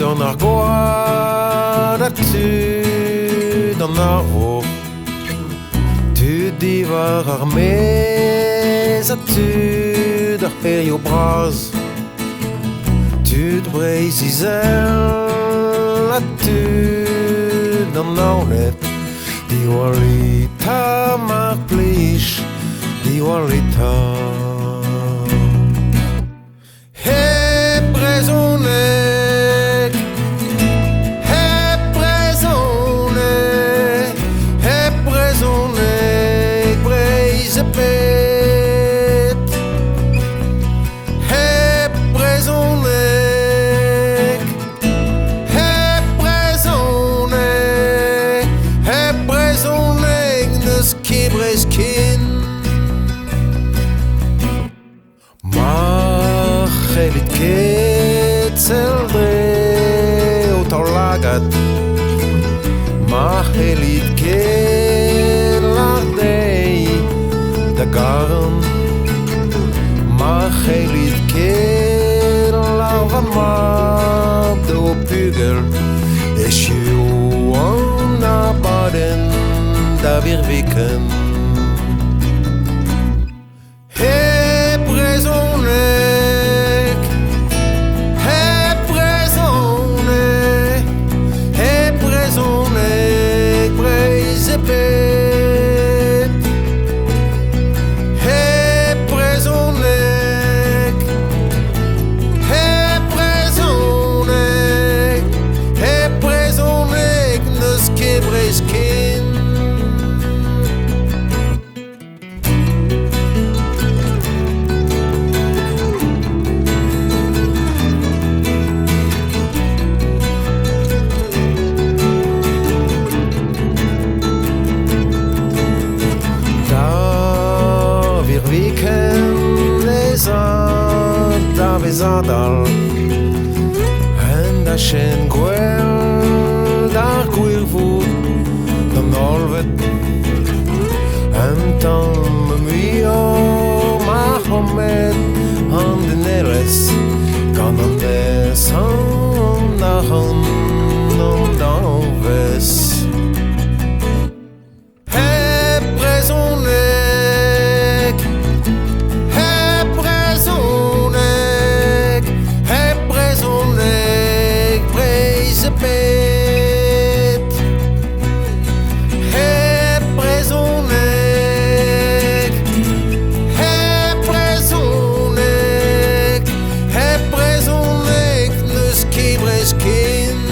gant ar gwad a tud an arvo. Tud diwar ar mez a tud ar perio braz. Tud breiz izel a tud an naonet. Diwalita mar plij, diwalita. He brezonek, he brezonek, he brezonek, breiz e pet. He brezonek, he brezonek, he brezonek, neus kebrez ken. Chelit ketzel dre o taulagat. Ma chelit ket lardei da garn. Ma chelit ket larvamad do pugel. Esju an abaden da virviken. He brezonek, he brezonek, he brezonek, breiz e pet. He brezonek, he brezonek, he brezonek, neus kebrez ken. Virviken lezad da vezadal. En da chen gwell d'ar gwirvoud d'an olvet. En tamm muio ma homet an den eres. Gant an des an nachan an d'anves. Skin.